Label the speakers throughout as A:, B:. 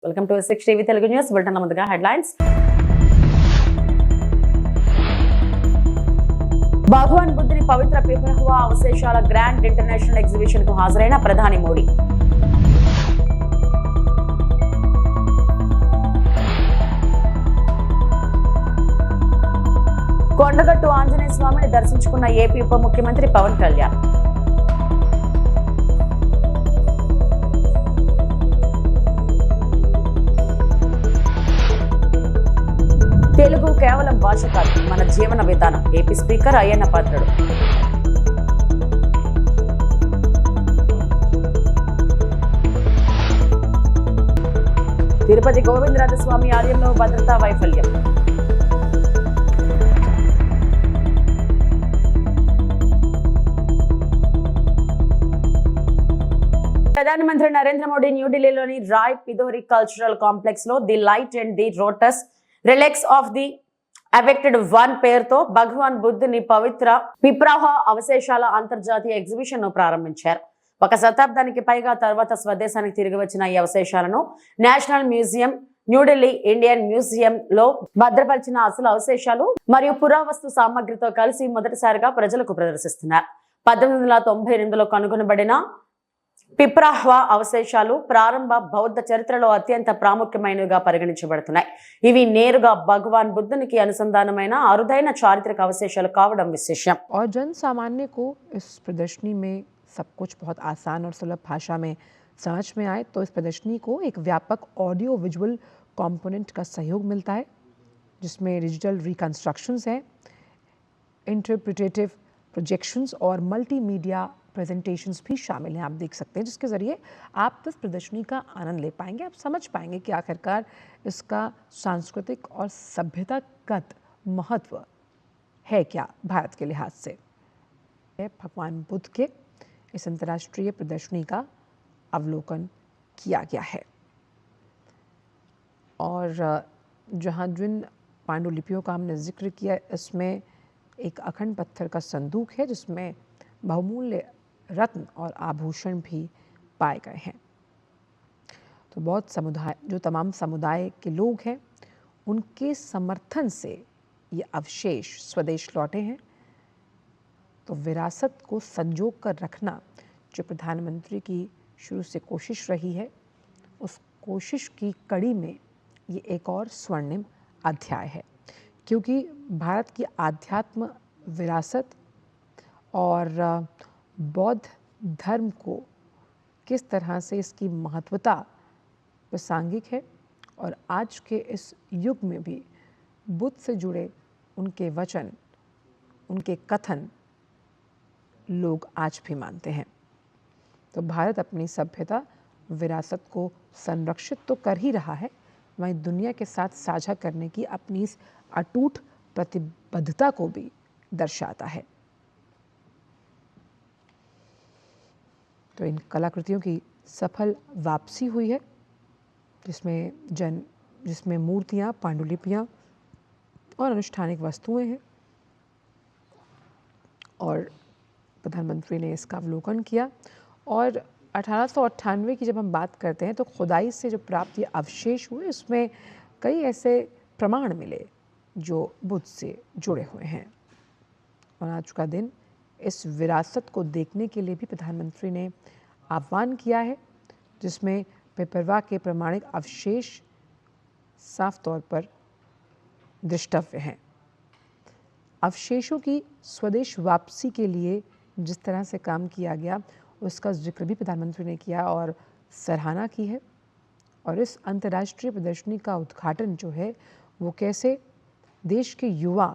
A: Welcome to S6 TV Telugu news bulletin. ముందుగా headlines. భగవాన్ బుద్ధుని పవిత్ర పిపరహువా అవశేషాల గ్రాండ్ ఇంటర్నేషనల్ ఎగ్జిబిషన్ కు హాజరైన ప్రధాని మోడీ. కొండగట్టు ఆంజనేయ స్వామిని దర్శించుకున్న ఏపీ ఉప ముఖ్యమంత్రి పవన్ కళ్యాణ్. తెలుగు కేవలం భాష కాదు, మన జీవన విధానం. AP speaker Ayyanna Patrudu. తిరుపతి గోవిందరాజస్వామి ఆలయంలో భద్రతా వైఫల్యం. ప్రధానమంత్రి నరేంద్ర మోడీ న్యూఢిల్లీలోని రాయ్ పిథోరి కల్చరల్ కాంప్లెక్స్ లో the light and the lotus relics of the awakened one పేరుతో భగవాన్ బుద్ధుని పవిత్ర పిప్రాహా అవశేషాల అంతర్జాతీయ ఎగ్జిబిషన్ ను ప్రారంభించారు. ఒక శతాబ్దానికి పైగా తర్వాత స్వదేశానికి తిరిగి వచ్చిన ఈ అవశేషాలను national museum, New Delhi Indian museum లో భద్రపరిచిన అసలు అవశేషాలు మరియు పురావస్తు సామగ్రితో కలిసి మొదటిసారిగా ప్రజలకు ప్రదర్శిస్తున్నారు. 1898లో కనుగొనబడిన పిప్రాహ్వా అవశేషాలు ప్రారంభ బౌద్ధ చరిత్రలో అత్యంత ప్రాముఖ్యమైనవిగా పరిగణించబడుతున్నాయి. ఇవి నేరుగా భగవాన్ బుద్ధునికి అనుసంధానమైన అరుదైన చారిత్రక అవశేషాలు కావడం విశేషం.
B: और जन सामान्य को इस प्रदर्शनी में सब कुछ बहुत आसान और सुलभ भाषा में समझ में आए, तो इस प्रदर्शनी को एक व्यापक ऑडियो विजुअल कंपोनेंट का सहयोग मिलता है, जिसमें डिजिटल रिकंस्ट्रक्शंस हैं, इंटरप्रिटेटिव प्रोजेक्शंस और मल्टीमीडिया प्रेजेंटेशंस भी शामिल हैं। आप देख सकते हैं, जिसके ज़रिए आप इस प्रदर्शनी का आनंद ले पाएंगे। आप समझ पाएंगे कि आखिरकार इसका सांस्कृतिक और सभ्यतागत महत्व है क्या भारत के लिहाज से। भगवान बुद्ध के इस अंतर्राष्ट्रीय प्रदर्शनी का अवलोकन किया गया है और जहाँ जिन पांडुलिपियों का हमने जिक्र किया, इसमें एक अखंड पत्थर का संदूक है जिसमें बहुमूल्य रत्न और आभूषण भी पाए गए हैं। तो बहुत समुदाय, जो तमाम समुदाय के लोग हैं, उनके समर्थन से ये अवशेष स्वदेश लौटे हैं। तो विरासत को संजो कर रखना जो प्रधानमंत्री की शुरू से कोशिश रही है, उस कोशिश की कड़ी में ये एक और स्वर्णिम अध्याय है, क्योंकि भारत की आध्यात्म विरासत और बौद्ध धर्म को किस तरह से इसकी महत्वता प्रासंगिक है और आज के इस युग में भी बुद्ध से जुड़े उनके वचन, उनके कथन लोग आज भी मानते हैं। तो भारत अपनी सभ्यता विरासत को संरक्षित तो कर ही रहा है, वहीं दुनिया के साथ साझा करने की अपनी इस अटूट प्रतिबद्धता को भी दर्शाता है। तो इन कलाकृतियों की सफल वापसी हुई है, जिसमें मूर्तियाँ, पांडुलिपियाँ और अनुष्ठानिक वस्तुएं हैं, और प्रधानमंत्री ने इसका अवलोकन किया। और 1898 की जब हम बात करते हैं तो खुदाई से जो प्राप्त ये अवशेष हुए, उसमें कई ऐसे प्रमाण मिले जो बुद्ध से जुड़े हुए हैं। और आज का दिन इस विरासत को देखने के लिए भी प्रधानमंत्री ने आह्वान किया है, जिसमें पिपरवा के प्रमाणिक अवशेष साफ तौर पर दृष्टव्य हैं। अवशेषों की स्वदेश वापसी के लिए जिस तरह से काम किया गया, उसका जिक्र भी प्रधानमंत्री ने किया और सराहना की है। और इस अंतर्राष्ट्रीय प्रदर्शनी का उद्घाटन जो है, वो कैसे देश के युवा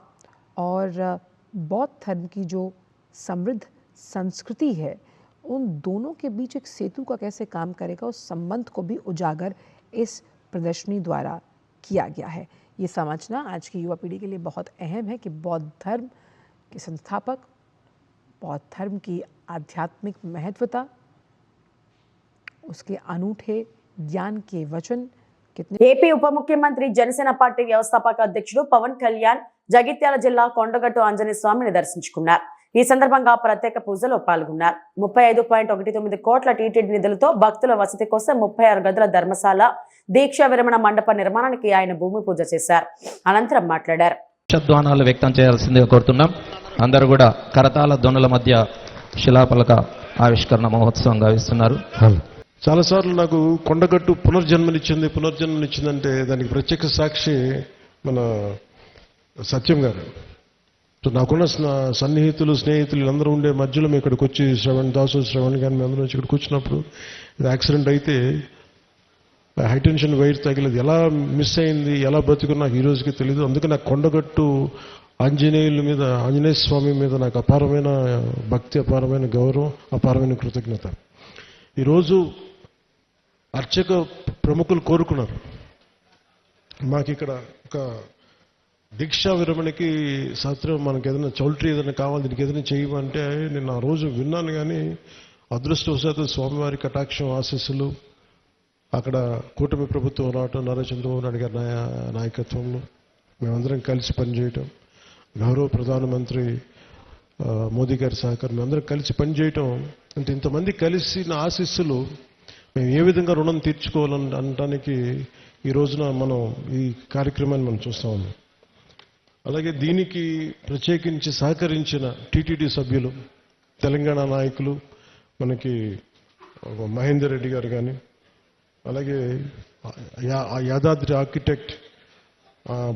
B: और बौद्ध धर्म की जो समृद्ध संस्कृति है, उन दोनों के बीच एक सेतु का कैसे काम करेगा, उस संबंध को भी उजागर इस प्रदर्शनी द्वारा किया गया है। ये समझना आज की युवा पीढ़ी के लिए बहुत अहम है कि बौद्ध धर्म के संस्थापक, बौद्ध धर्म की आध्यात्मिक महत्वता, उसके अनूठे ज्ञान के वचन कितने।
A: ఏపీ ఉప ముఖ్యమంత్రి జనసేన పార్టీ వ్యవస్థాపక అధ్యక్షుడు పవన్ కళ్యాణ్ జగిత్యాల జిల్లా కొండగట్టు ఆంజనేయ స్వామిని దర్శించుకున్నారు. ఈ సందర్భంగా ప్రత్యేక పూజలో పాల్గొన్నారు. 35.19 కోట్ల టీటీడీ నిధులతో భక్తుల వసతి కోసం 36 గదుల ధర్మశాల, దీక్షా విరమణ మండప నిర్మాణానికి ఆయన భూమి పూజ చేశారు. అనంతరం మాట్లాడారు.
C: ధ్వానాలు వ్యక్తం చేయాల్సిందిగా కోరుతున్నాం. అందరూ కూడా కరతాళ ధ్వనుల మధ్య శిలాఫలక ఆవిష్కరణ మహోత్సవం గావిస్తున్నారు.
D: చాలాసార్లు నాకు కొండగట్టు పునర్జన్మనిచ్చిందంటే దానికి ప్రత్యక్ష సాక్షి మన సత్యం గారు. సో నాకున్న సన్నిహితులు స్నేహితులు వీళ్ళందరూ ఉండే మధ్యలో మేము ఇక్కడికి వచ్చి శ్రవణ్ కానీ మేము అందరూ వచ్చి ఇక్కడికి వచ్చినప్పుడు యాక్సిడెంట్ అయితే హైటెన్షన్ వైర్ తగిలేదు. ఎలా మిస్ అయింది, ఎలా బతుకున్నా నాకు ఈ రోజుకి తెలియదు. అందుకే నాకు కొండగట్టు ఆంజనేయ స్వామి మీద నాకు అపారమైన భక్తి, అపారమైన గౌరవం, అపారమైన కృతజ్ఞత. ఈరోజు అర్చక ప్రముఖులు కోరుకున్నారు మాకు ఇక్కడ ఒక దీక్షా విరమణకి సత్రం మనకి ఏదైనా చౌల్ట్రీ ఏదైనా కావాలి, దీనికి ఏదైనా చేయమంటే నేను ఆ రోజు విన్నాను. కానీ అదృష్టవశాత్తు స్వామివారి కటాక్షం ఆశీస్సులు, అక్కడ కూటమి ప్రభుత్వం రావటం, నారా చంద్రబాబు నాయుడు గారి నాయకత్వంలో మేమందరం కలిసి పనిచేయటం, గౌరవ ప్రధానమంత్రి మోదీ గారి సహకారం, మేమందరం కలిసి పనిచేయటం అంటే ఇంతమంది కలిసి నా ఆశీస్సులు మేము ఏ విధంగా రుణం తీర్చుకోవాలని అనడానికి ఈ రోజున మనం ఈ కార్యక్రమాన్ని మనం చూస్తా ఉన్నాం. అలాగే దీనికి ప్రత్యేకించి సహకరించిన టీటీడీ సభ్యులు, తెలంగాణ నాయకులు, మనకి మహేందర్ రెడ్డి గారు కానీ, అలాగే యాదాద్రి ఆర్కిటెక్ట్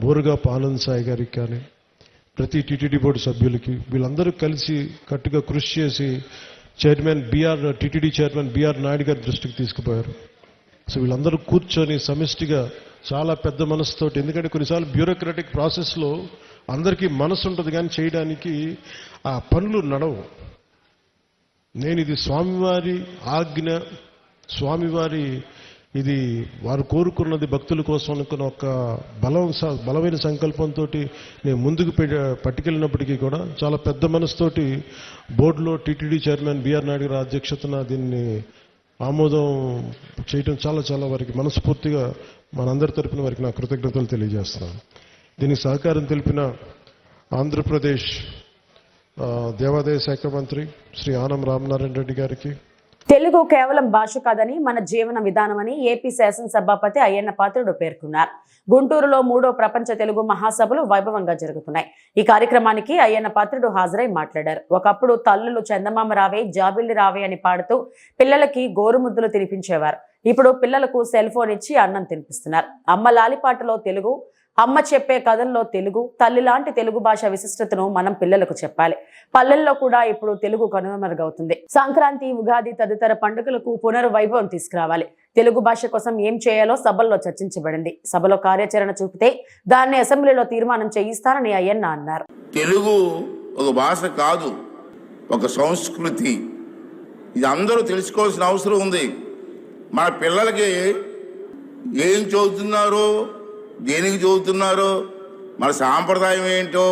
D: బోరుగాపు ఆనంద్ సాయి గారికి కానీ, ప్రతి టీటీడీ బోర్డు సభ్యులకి, వీళ్ళందరూ కలిసి కట్టుగా కృషి చేసి టీటీడీ చైర్మన్ బిఆర్ నాయుడు గారి దృష్టికి తీసుకుపోయారు. సో వీళ్ళందరూ కూర్చొని సమిష్టిగా చాలా పెద్ద మనసుతోటి, ఎందుకంటే కొన్నిసార్లు బ్యూరోక్రాటిక్ ప్రాసెస్లో అందరికీ మనసు ఉంటుంది కానీ చేయడానికి ఆ పనులు నడవు. నేను ఇది స్వామివారి ఆజ్ఞ, స్వామివారి ఇది వారు కోరుకున్నది భక్తుల కోసం అనుకున్న ఒక బలమైన సంకల్పంతో నేను ముందుకు పట్టుకెళ్ళినప్పటికీ కూడా చాలా పెద్ద మనసుతోటి బోర్డులో టీటీడీ చైర్మన్ బిఆర్ నాయుడు గారి అధ్యక్షతన దీన్ని ఆమోదం చేయటం చాలా వారికి మనస్ఫూర్తిగా మనందరి తరపున వారికి నా కృతజ్ఞతలు తెలియజేస్తున్నాను. దీనికి సహకారం తెలిపిన ఆంధ్రప్రదేశ్ దేవాదాయ శాఖ మంత్రి శ్రీ ఆనం రామనారాయణ రెడ్డి గారికి,
A: తెలుగు కేవలం భాష కాదని మన జీవన విధానమని ఏపీ శాసనసభాపతి అయ్యన్న పాత్రుడు పేర్కొన్నారు. గుంటూరులో 3వ ప్రపంచ తెలుగు మహాసభలు వైభవంగా జరుగుతున్నాయి. ఈ కార్యక్రమానికి అయ్యన్న పాత్రుడు హాజరై మాట్లాడారు. ఒకప్పుడు తల్లులు చందమామ రావే, జాబిల్లి రావే అని పాడుతూ పిల్లలకి గోరుముద్దులు తినిపించేవారు. ఇప్పుడు పిల్లలకు సెల్ ఫోన్ ఇచ్చి అన్నం తినిపిస్తున్నారు. అమ్మ లాలిపాటలో తెలుగు, అమ్మ చెప్పే కథల్లో తెలుగు, తల్లి లాంటి తెలుగు భాష విశిష్టతను మనం పిల్లలకు చెప్పాలి. పల్లెల్లో కూడా ఇప్పుడు తెలుగు కనుమరుగవుతుంది. సంక్రాంతి, ఉగాది తదితర పండుగలకు పునర్వైభవం తీసుకురావాలి. తెలుగు భాష కోసం ఏం చేయాలో సభల్లో చర్చించబడింది. సభలో కార్యాచరణ చూపితే దాన్ని అసెంబ్లీలో తీర్మానం చేయిస్తానని అయ్యన్న అన్నారు.
E: తెలుగు ఒక భాష కాదు, ఒక సంస్కృతి. ఇది అందరూ తెలుసుకోవాల్సిన అవసరం ఉంది. మన పిల్లలకి ఏం చదువుతున్నారో, దేనికి చదువుతున్నారో, మన సాంప్రదాయం ఏంటో,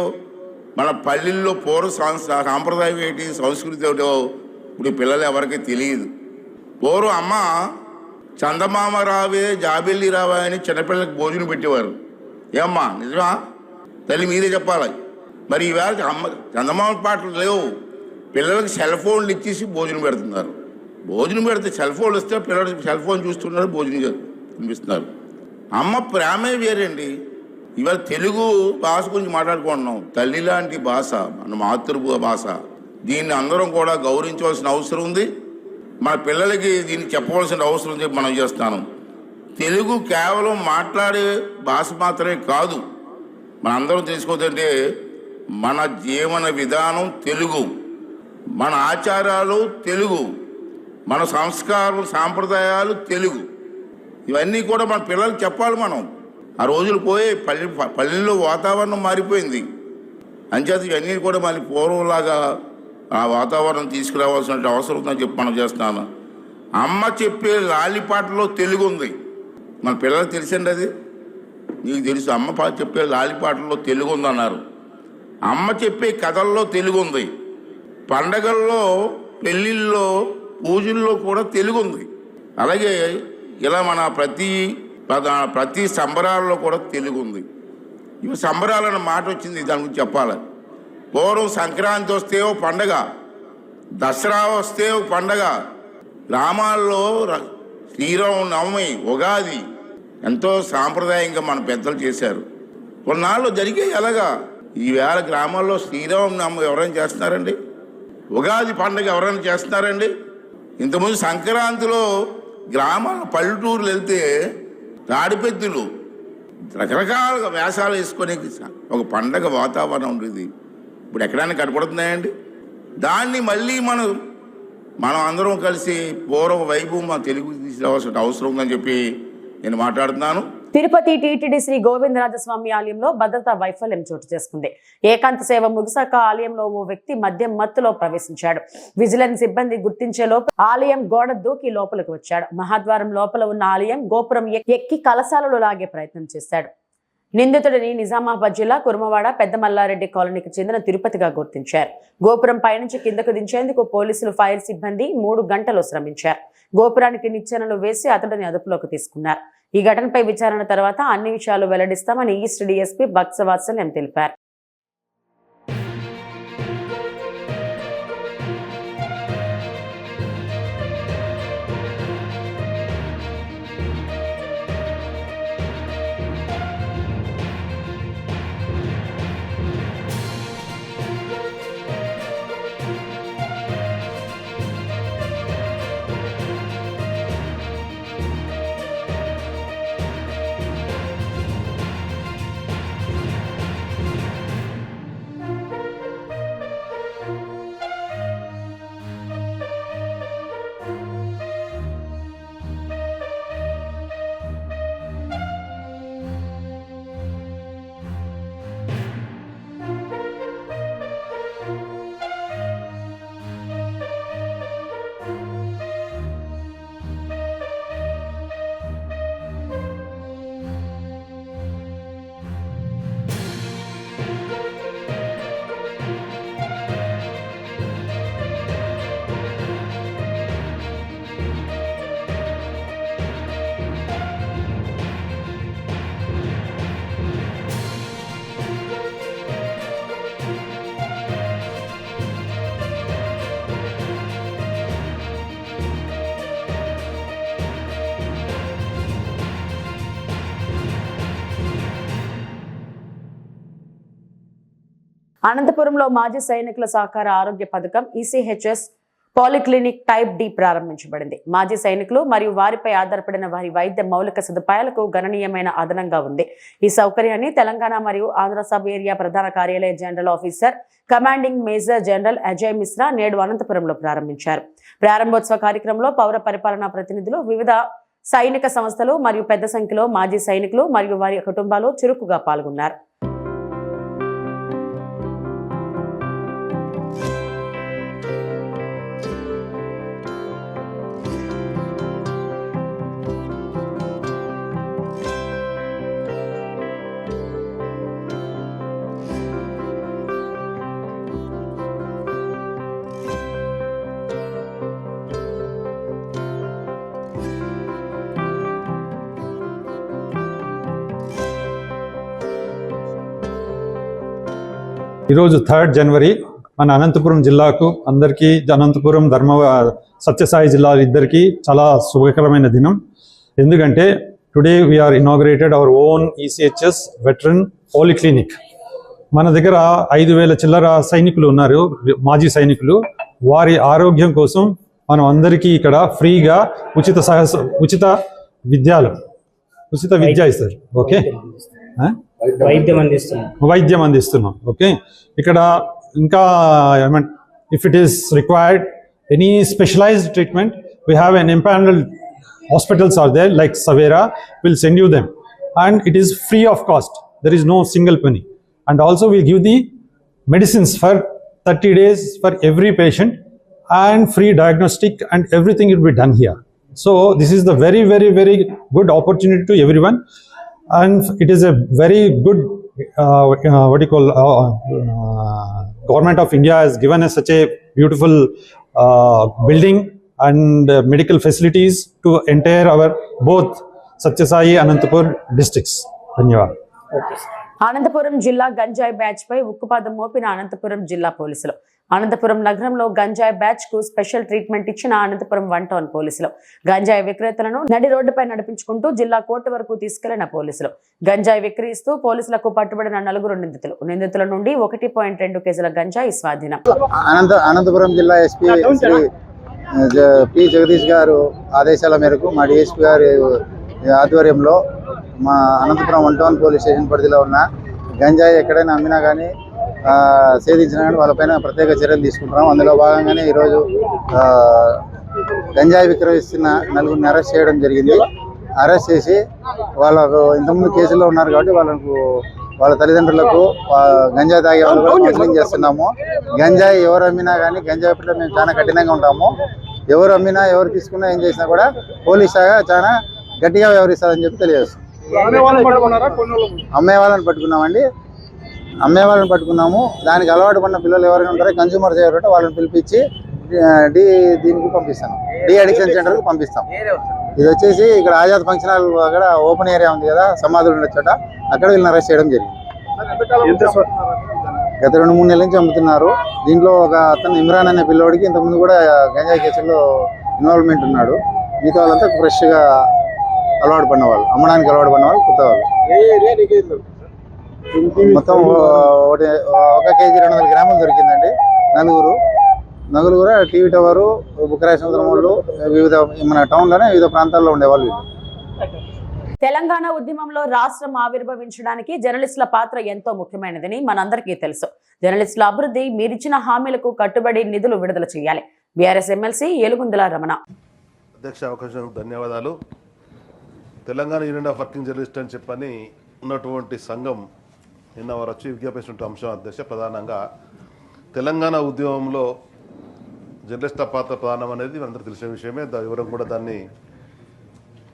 E: మన పల్లెల్లో పూర్వ సాంప్రదాయం ఏంటి, సంస్కృతి ఏమిటో ఇప్పుడు పిల్లలు ఎవరికి తెలియదు. పూర్వం అమ్మ చందమామ రావే, జాబిల్లి రావే అని చిన్నపిల్లలకు భోజనం పెట్టేవారు. ఏమ్మా నిజమా? తల్లి మీరే చెప్పాలి. మరి ఈవేళ చందమామ పాటలు లేవు, పిల్లలకి సెల్ ఫోన్లు ఇచ్చేసి భోజనం పెడుతున్నారు. భోజనం పెడితే సెల్ ఫోన్లు వస్తే పిల్లలు సెల్ ఫోన్ చూస్తున్నారు, భోజనం తినిపిస్తున్నారు. అమ్మ ప్రేమే వేరండి. ఇవాళ తెలుగు భాష గురించి మాట్లాడుకుంటున్నాం. తల్లి లాంటి భాష, మన మాతృభాష. దీన్ని అందరం కూడా గౌరవించవలసిన అవసరం ఉంది. మన పిల్లలకి దీన్ని చెప్పవలసిన అవసరం ఉంది. మనం చేస్తాను. తెలుగు కేవలం మాట్లాడే భాష మాత్రమే కాదు. మనందరం తెలుసుకోవద్దంటే మన జీవన విధానం తెలుగు, మన ఆచారాలు తెలుగు, మన సంస్కారాలు సాంప్రదాయాలు తెలుగు. ఇవన్నీ కూడా మన పిల్లలకు చెప్పాలి. మనం ఆ రోజులు పోయి పల్లెల్లో వాతావరణం మారిపోయింది. అంచేత ఇవన్నీ కూడా మళ్ళీ పూర్వంలాగా ఆ వాతావరణం తీసుకురావాల్సిన అవసరం ఉందని చెప్పి మనం చేస్తున్నాను. అమ్మ చెప్పే లాలిపాటలో తెలుగు ఉంది. మన పిల్లలకు తెలిసండి, అది నీకు తెలుసు. అమ్మ చెప్పే లాలిపాటల్లో తెలుగు ఉందన్నారు. అమ్మ చెప్పే కథల్లో తెలుగు ఉంది. పండగల్లో, పెళ్ళిళ్ళలో, పూజల్లో కూడా తెలుగు ఉంది. అలాగే ఇలా మన ప్రతి సంబరాల్లో కూడా తెలుగు ఉంది. ఇవి సంబరాలన్న మాట వచ్చింది, దాని గురించి చెప్పాలి. పూర్వం సంక్రాంతి వస్తే ఓ పండగ, దసరా వస్తే ఒక పండగ, గ్రామాల్లో శ్రీరామనవమి, ఉగాది ఎంతో సాంప్రదాయంగా మన పెద్దలు చేశారు. కొన్నాళ్ళు జరిగాయి అలాగా. ఈవేళ గ్రామాల్లో శ్రీరామనవమి ఎవరైనా చేస్తున్నారండి? ఉగాది పండుగ ఎవరైనా చేస్తున్నారండి? ఇంతకుముందు సంక్రాంతిలో గ్రామాల పల్లెటూరులు వెళ్తే తాడిపెద్దులు రకరకాలుగా వేషాలు వేసుకొని ఒక పండగ వాతావరణం ఉండేది. ఇప్పుడు ఎక్కడైనా కనపడుతున్నాయండి? దాన్ని మళ్ళీ మనం అందరం కలిసి పూర్వ వైభవం మా తెలుగు తీసుకురావాల్సిన అవసరం ఉందని చెప్పి నేను మాట్లాడుతున్నాను.
A: తిరుపతి టీటీడీ శ్రీ గోవిందరాజస్వామి ఆలయంలో భద్రతా వైఫల్యం చోటు చేసుకుంది. ఏకాంత సేవ ముగిసాక ఆలయంలో ఓ వ్యక్తి మద్యం మత్తులో ప్రవేశించాడు. విజిలెన్స్ సిబ్బంది గుర్తించే లోపు ఆలయం గోడ దూకి లోపలికి వచ్చాడు. మహాద్వారం లోపల ఉన్న ఆలయం గోపురం ఎక్కి కలశాలలో లాగే ప్రయత్నం చేశాడు. నిందితుడిని నిజామాబాద్ జిల్లా కుర్మవాడ పెద్ద మల్లారెడ్డి కాలనీకి చెందిన తిరుపతిగా గుర్తించారు. గోపురం పైనుంచి కిందకు దించేందుకు పోలీసులు, ఫైర్ సిబ్బంది 3 గంటలు శ్రమించారు. గోపురానికి నిచ్చెనలు వేసి అతడిని అదుపులోకి తీసుకున్నారు. ఈ ఘటనపై విచారణ తర్వాత అన్ని విషయాలు వెల్లడిస్తామని ఈస్ట్ డీఎస్పీ భక్తవాత్సల్యం తెలిపారు. అనంతపురంలో మాజీ సైనికుల సహకార ఆరోగ్య పథకం ఈసీహెచ్ఎస్ పాలిక్లినిక్ టైప్ డి ప్రారంభించబడింది. మాజీ సైనికులు మరియు వారిపై ఆధారపడిన వారి వైద్య మౌలిక సదుపాయాలకు గణనీయమైన అదనంగా ఉంది. ఈ సౌకర్యాన్ని తెలంగాణ మరియు ఆంధ్ర సబ్ ఏరియా ప్రధాన కార్యాలయ general officer commanding major general Ajay Mishra నేడు అనంతపురంలో ప్రారంభించారు. ప్రారంభోత్సవ కార్యక్రమంలో పౌర పరిపాలనా ప్రతినిధులు, వివిధ సైనిక సంస్థలు మరియు పెద్ద సంఖ్యలో మాజీ సైనికులు మరియు వారి కుటుంబాలు చురుకుగా పాల్గొన్నారు.
F: ఈరోజు 3rd జనవరి మన అనంతపురం జిల్లాకు అందరికీ, అనంతపురం సత్యసాయి జిల్లా ఇద్దరికి చాలా శుభకరమైన దినం. ఎందుకంటే today we are inaugurated our own ECHS veteran polyclinic. మన దగ్గర 5,000 చిల్లర సైనికులు ఉన్నారు, మాజీ సైనికులు. వారి ఆరోగ్యం కోసం మనం అందరికీ ఇక్కడ ఫ్రీగా ఉచిత విద్య ఇస్తారు. ఓకే, వైద్యం అందిస్తున్నాం. ఓకే, ఇక్కడ ఇంకా if it is required any specialized treatment, we have an empanelled hospitals are there like Savera, will send you them and it is free of cost. There is no single penny, and also we give the medicines for 30 days for every patient and free diagnostic and everything will be done here. So this is the very, very, very good opportunity to everyone. And it is a very good government of India has given us such a beautiful building and medical facilities to entire our both Satyasai and Anantapur districts. Dhanyawad.
G: Okay.
A: Anantapuram జిల్లా గంజాయి batch పై ఉక్కుపాదం మోపిన అనంతపురం జిల్లా పోలీసులు. అనంతపురం నగరంలో గంజాయి batch కు special treatment ఇచ్చిన అనంతపురం 1 టౌన్ పోలీసులు. గంజాయి విక్రేతలను నడి రోడ్డుపై నడిపించుకుంటూ జిల్లా కోర్టు వరకు తీసుకెళ్లిన పోలీసులు. గంజాయి విక్రయిస్తూ పోలీసులకు పట్టుబడిన 4 నిందితుల నుండి 1.2 కేజీల గంజాయి స్వాధీనం.
G: అనంతపురం జిల్లా ఎస్పీ శ్రీ పి జగదీష్ గారు ఆదేశాల మేరకు మా డిఎస్పీ గారి ఆధ్వర్యంలో మా అనంతపురం 1 టౌన్ పోలీస్ స్టేషన్ పరిధిలో ఉన్న గంజాయి ఎక్కడైనా అమ్మినా కానీ సేధించినా కానీ వాళ్ళపైన ప్రత్యేక చర్యలు తీసుకుంటున్నాం. అందులో భాగంగానే ఈరోజు గంజాయి విక్రయిస్తున్న 4 అరెస్ట్ చేయడం జరిగింది. అరెస్ట్ చేసి వాళ్ళకు ఇంతకుముందు కేసుల్లో ఉన్నారు కాబట్టి వాళ్ళ తల్లిదండ్రులకు గంజాయి తాగే వాళ్ళు కూడా కౌన్సిలింగ్ చేస్తున్నాము. గంజాయి ఎవరు అమ్మినా కానీ గంజాయి పట్ల మేము చాలా కఠినంగా ఉంటాము. ఎవరు అమ్మినా ఎవరు తీసుకున్నా ఏం చేసినా కూడా పోలీస్ శాఖ చాలా గట్టిగా వ్యవహరిస్తారని చెప్పి తెలియజేస్తాం. అమ్మే వాళ్ళని పట్టుకున్నామండి. అమ్మే వాళ్ళని పట్టుకున్నాము. దానికి అలవాటు పడిన పిల్లలు ఎవరైనా ఉంటారో కన్జ్యూమర్స్ ఎవరంటే వాళ్ళని పిలిపించి దీనికి పంపిస్తాం. అడిక్షన్ సెంటర్కి పంపిస్తాం. ఇది వచ్చేసి ఇక్కడ ఆజాద్ ఫంక్షన్ హాల్ అక్కడ ఓపెన్ ఏరియా ఉంది కదా, సమాధులు ఉండే చోట, అక్కడ వీళ్ళని అరెస్ట్ చేయడం జరిగింది. గత 2-3 నెలల నుంచి అమ్ముతున్నారు. దీంట్లో ఒక అతను ఇమ్రాన్ అనే పిల్లోడికి ఇంతకుముందు కూడా గంజాయి కేసుల్లో ఇన్వాల్వ్మెంట్ ఉన్నాడు. మిగతా వాళ్ళంతా ఫ్రెష్గా అలవాటు పడిన వాళ్ళు, అమ్మడానికి అలవాటు పడిన వాళ్ళు, కొత్త వాళ్ళు. మొత్తం 1 కేజీ 200 గ్రాములు దొరికిందండి. నలుగురు కూడా టీవీ టవరు, బుక్కరాయ సముద్రం వాళ్ళు వివిధ మన టౌన్లోనే వివిధ ప్రాంతాల్లో ఉండేవాళ్ళు.
A: తెలంగాణ ఉద్యమంలో రాష్ట్రం ఆవిర్భవించడానికి జర్నలిస్టుల పాత్ర ఎంతో ముఖ్యమైనదని మనందరికీ తెలుసు. జర్నలిస్టుల అభివృద్ధి, మీరిచ్చిన హామీలకు కట్టుబడి నిధులు విడుదల చేయాలి. BRS MLC Yelugandula Ramana.
H: అధ్యక్ష, అవకాశం ధన్యవాదాలు. Telangana union of working journalist అని చెప్పని ఉన్నటువంటి సంఘం నిన్న వారు వచ్చి విజ్ఞాపించిన అంశం అధ్యక్ష, ప్రధానంగా తెలంగాణ ఉద్యమంలో జర్నలిస్టుల పాత్ర ప్రధానం అనేది అందరికీ తెలిసిన విషయమే. వివరం కూడా దాన్ని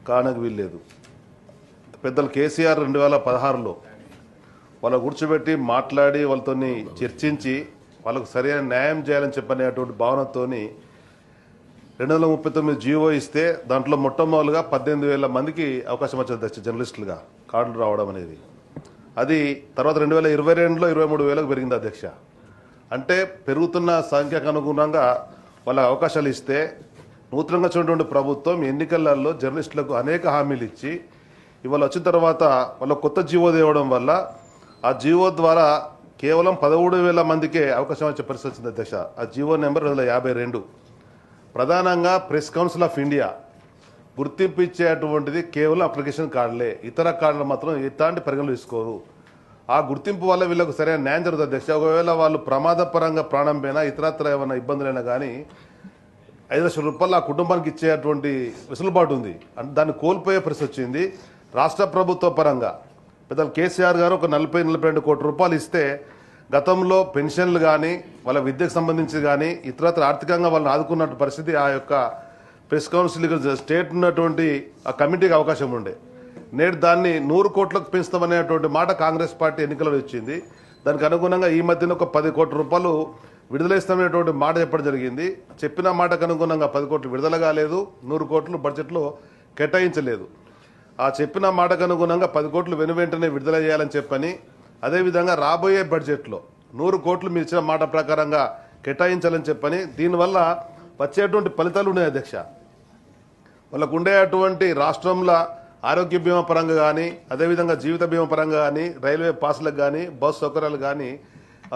H: కానకు వీల్లేదు. పెద్దలు కేసీఆర్ 2016లో వాళ్ళ కూర్చోబెట్టి మాట్లాడి వాళ్ళతో చర్చించి వాళ్ళకు సరైన న్యాయం చేయాలని చెప్పనేటువంటి భావనతోని 239 జీవో ఇస్తే దాంట్లో మొట్టమొదలుగా 18,000 మందికి అవకాశం వచ్చింది అధ్యక్ష, జర్నలిస్టులుగా కార్డులు రావడం అనేది. అది తర్వాత 2022లో 23,000కు పెరిగింది అధ్యక్ష. అంటే పెరుగుతున్న సంఖ్యకు అనుగుణంగా వాళ్ళ అవకాశాలు ఇస్తే నూతనంగా చూడటువంటి ప్రభుత్వం ఎన్నికలలో జర్నలిస్టులకు అనేక హామీలు ఇచ్చి ఇవాళ వచ్చిన తర్వాత వాళ్ళ కొత్త జీవో తేవడం వల్ల ఆ జీవో ద్వారా కేవలం 13,000 మందికే అవకాశం వచ్చే పరిస్థితి వచ్చింది అధ్యక్ష. ఆ జీవో నెంబర్ 252. ప్రధానంగా ప్రెస్ కౌన్సిల్ ఆఫ్ ఇండియా గుర్తింపు ఇచ్చేటువంటిది కేవలం అప్లికేషన్ కార్డులే, ఇతర కార్డులు మాత్రం ఎట్లాంటి పరిగణలు తీసుకోరు. ఆ గుర్తింపు వల్ల వీళ్ళకు సరైన న్యాయం జరుగుతుంది అధ్యక్ష. ఒకవేళ వాళ్ళు ప్రమాదపరంగా ప్రాణం పోయినా ఇతరత్ర ఏమైనా ఇబ్బందులైనా కానీ 5 లక్షల రూపాయలు ఆ కుటుంబానికి ఇచ్చేటువంటి వెసులుబాటు ఉంది. అంటే దాన్ని కోల్పోయే పరిస్థితి వచ్చింది. రాష్ట్ర ప్రభుత్వ పరంగా పెద్దలు కేసీఆర్ గారు ఒక 40-42 కోట్ల రూపాయలు ఇస్తే గతంలో పెన్షన్లు కానీ వాళ్ళ విద్యకు సంబంధించి కానీ ఇతరత్ర ఆర్థికంగా వాళ్ళని ఆదుకున్న పరిస్థితి ఆ యొక్క ప్రెస్ కౌన్సిల్ స్టేట్ ఉన్నటువంటి ఆ కమిటీకి అవకాశం ఉండే. నేడు దాన్ని 100 కోట్లకు పెంచుతామనేటువంటి మాట కాంగ్రెస్ పార్టీ ఎన్నికల్లో వచ్చింది. దానికి అనుగుణంగా ఈ మధ్యన ఒక 10 కోట్ల రూపాయలు విడుదల ఇస్తామనేటువంటి మాట చెప్పడం జరిగింది. చెప్పిన మాటకు అనుగుణంగా 10 కోట్లు విడుదల కాలేదు, 100 కోట్లు బడ్జెట్లో కేటాయించలేదు. ఆ చెప్పిన మాటకు అనుగుణంగా 10 కోట్లు వెనువెంటనే విడుదల చేయాలని చెప్పని, అదేవిధంగా రాబోయే బడ్జెట్లో 100 కోట్లు మీరు ఇచ్చిన మాట ప్రకారంగా కేటాయించాలని చెప్పని, దీనివల్ల వచ్చేటువంటి ఫలితాలు ఉన్నాయి అధ్యక్ష. వాళ్ళకు ఉండేటువంటి రాష్ట్రంలో ఆరోగ్య బీమా పరంగా కానీ, అదేవిధంగా జీవిత బీమా పరంగా కానీ, రైల్వే పాస్లకు కానీ, బస్సు సౌకర్యాలు కానీ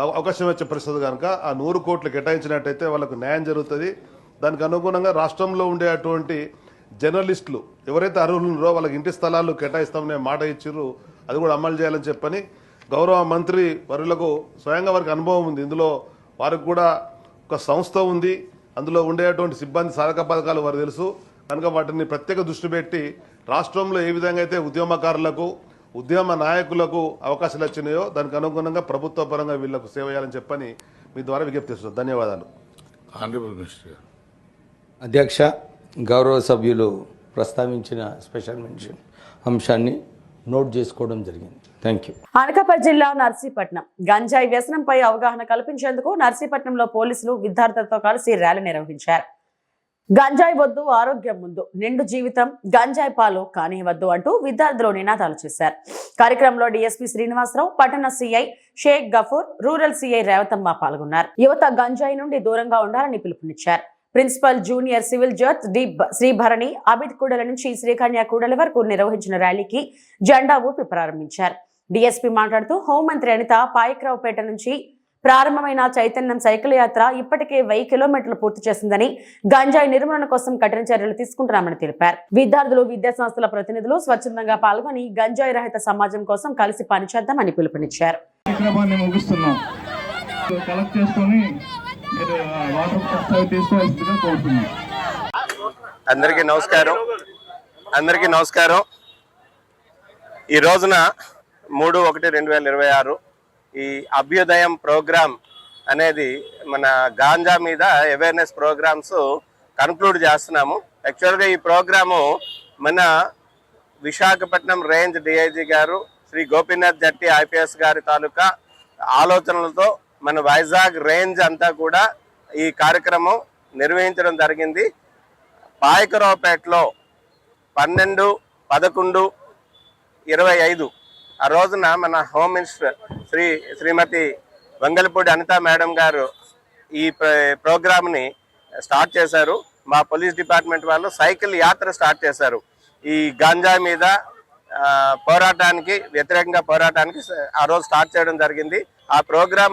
H: అవకాశం వచ్చే పరిస్థితి కనుక ఆ 100 కోట్లు కేటాయించినట్టయితే వాళ్ళకు న్యాయం జరుగుతుంది. దానికి అనుగుణంగా రాష్ట్రంలో ఉండేటువంటి జర్నలిస్టులు ఎవరైతే అర్హులు ఉన్నారో వాళ్ళకి ఇంటి స్థలాలు కేటాయిస్తామనే మాట ఇచ్చిర్రు. అది కూడా అమలు చేయాలని చెప్పని గౌరవ మంత్రి వర్యులకు స్వయంగా వారికి అనుభవం ఉంది. ఇందులో వారికి కూడా ఒక సంస్థ ఉంది. అందులో ఉండేటువంటి సిబ్బంది సాధక పథకాలు వారు తెలుసు కనుక వాటిని ప్రత్యేక దృష్టి పెట్టి రాష్ట్రంలో ఏ విధంగా అయితే ఉద్యమకారులకు, ఉద్యమ నాయకులకు అవకాశాలు వచ్చినాయో దానికి అనుగుణంగా ప్రభుత్వ పరంగా వీళ్లకు సేవ చేయాలని చెప్పని మీ ద్వారా విజ్ఞప్తి చేస్తున్నాను. ధన్యవాదాలు.
I: అధ్యక్ష, గౌరవ సభ్యులు ప్రస్తావించిన స్పెషల్ మెన్షన్ అంశాన్ని నోట్ చేసుకోవడం జరిగింది. Thank you.
A: అనకాపల్లి జిల్లా నర్సీపట్నం గంజాయి వ్యసనంపై అవగాహన కల్పించేందుకు నర్సీపట్నంలో పోలీసులు విద్యార్థులతో కలిసి ర్యాలీ నిర్వహించారు. గంజాయి వద్దు ఆరోగ్యం ముందు, నిండు జీవితం గంజాయి పాలు కానివ్వద్దు అంటూ విద్యార్థులు నినాదాలు చేశారు. కార్యక్రమంలో డీఎస్పీ శ్రీనివాసరావు, పట్టణ CI Shaik Gafoor, rural CI Revathamma పాల్గొన్నారు. యువత గంజాయి నుండి దూరంగా ఉండాలని పిలుపునిచ్చారు. Principal junior civil judge D Sribharani Abid కూడల నుంచి శ్రీకన్యా కూడలి వరకు నిర్వహించిన ర్యాలీకి జెండా ఊపి ప్రారంభించారు. డీఎస్పీ మాట్లాడుతూ హోంమంత్రి అనిత పాయక్రావుపేట నుంచి ప్రారంభమైన చైతన్యం సైకిల్ యాత్ర ఇప్పటికే 1000 కిలోమీటర్లు పూర్తి చేసిందని, గంజాయి నిర్మూలన కోసం కఠిన చర్యలు తీసుకుంటున్నామని తెలిపారు. విద్యార్థులు, విద్యా సంస్థల ప్రతినిధులు స్వచ్ఛందంగా పాల్గొని గంజాయి రహిత సమాజం కోసం కలిసి పనిచేద్దామని పిలుపునిచ్చారు.
J: అందరికీ నమస్కారం. ఈ రోజున 3/1/2026 ఈ అభ్యుదయం ప్రోగ్రామ్ అనేది మన గాంజా మీద అవేర్నెస్ ప్రోగ్రామ్స్ కన్క్లూడ్ చేస్తున్నాము. యాక్చువల్గా ఈ ప్రోగ్రాము మన విశాఖపట్నం రేంజ్ డిఐజీ గారు శ్రీ గోపీనాథ్ జట్టి ఐపీఎస్ గారి తాలూకా ఆలోచనలతో మన వైజాగ్ రేంజ్ అంతా కూడా ఈ కార్యక్రమం నిర్వహించడం జరిగింది. పాయకరావుపేటలో 12, 11, 25 ఆ రోజున మన హోమ్ మినిస్టర్ శ్రీమతి వంగలపూడి అనిత మేడం గారు ఈ ప్రోగ్రామ్ని స్టార్ట్ చేశారు. మా పోలీస్ డిపార్ట్మెంట్ వాళ్ళు సైకిల్ యాత్ర స్టార్ట్ చేశారు. ఈ గంజా మీద వ్యతిరేకంగా పోరాటానికి ఆ రోజు స్టార్ట్ చేయడం జరిగింది. ఆ ప్రోగ్రాం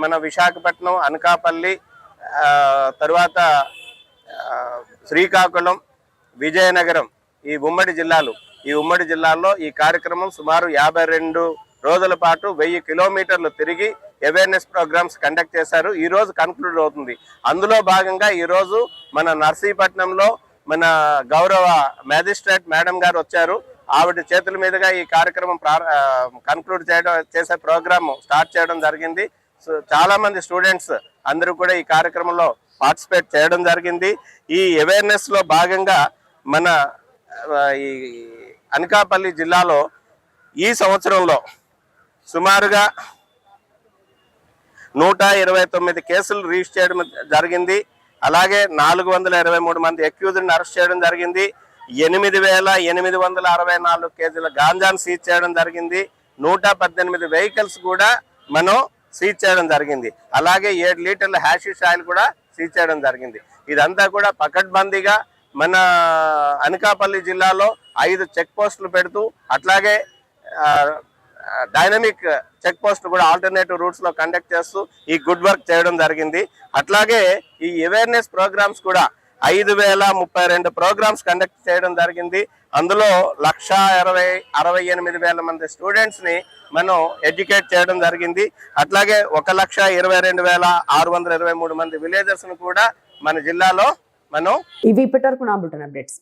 J: మన విశాఖపట్నం, అనకాపల్లి, తరువాత శ్రీకాకుళం, విజయనగరం ఈ ఉమ్మడి జిల్లాల్లో ఈ కార్యక్రమం సుమారు 52 రోజుల పాటు 1000 కిలోమీటర్లు తిరిగి అవేర్నెస్ ప్రోగ్రామ్స్ కండక్ట్ చేశారు. ఈ రోజు కన్క్లూడ్ అవుతుంది. అందులో భాగంగా ఈ రోజు మన నర్సీపట్నంలో మన గౌరవ మ్యాజిస్ట్రేట్ మేడం గారు వచ్చారు. ఆవిడ చేతుల మీదుగా ఈ కార్యక్రమం కన్క్లూడ్ చేసే ప్రోగ్రామ్ స్టార్ట్ చేయడం జరిగింది. సో చాలా మంది స్టూడెంట్స్ అందరూ కూడా ఈ కార్యక్రమంలో పార్టిసిపేట్ చేయడం జరిగింది. ఈ అవేర్నెస్ లో భాగంగా మన ఈ అనకాపల్లి జిల్లాలో ఈ సంవత్సరంలో సుమారుగా 129 కేసులు రిజిస్టర్ చేయడం జరిగింది. అలాగే 423 మంది అక్యూజ్డ్ని అరెస్ట్ చేయడం జరిగింది. 8,864 కేజీల గాంజాను సీజ్ చేయడం జరిగింది. 118 వెహికల్స్ కూడా మనం సీజ్ చేయడం జరిగింది. అలాగే 7 లీటర్ల హ్యాషిష్ ఆయిల్ కూడా సీజ్ చేయడం జరిగింది. ఇదంతా కూడా పకడ్బందీగా మన అనకాపల్లి జిల్లాలో 5 చెక్ పోస్టులు పెడుతూ, అట్లాగే డైనమిక్ చెక్ పోస్ట్ కూడా ఆల్టర్నేటివ్ రూట్స్ లో కండక్ట్ చేస్తూ ఈ గుడ్ వర్క్ చేయడం జరిగింది. అట్లాగే ఈ అవేర్నెస్ ప్రోగ్రామ్స్ కూడా 5,032 ప్రోగ్రామ్స్ కండక్ట్ చేయడం జరిగింది. అందులో 1,68,000 మంది స్టూడెంట్స్ ని మనం ఎడ్యుకేట్ చేయడం జరిగింది. అట్లాగే 1,22,623 మంది విలేజర్స్ ను కూడా మన జిల్లాలో మనం
A: ఇవి ఇప్పటివరకు నా బులెటిన్ అప్డేట్స్.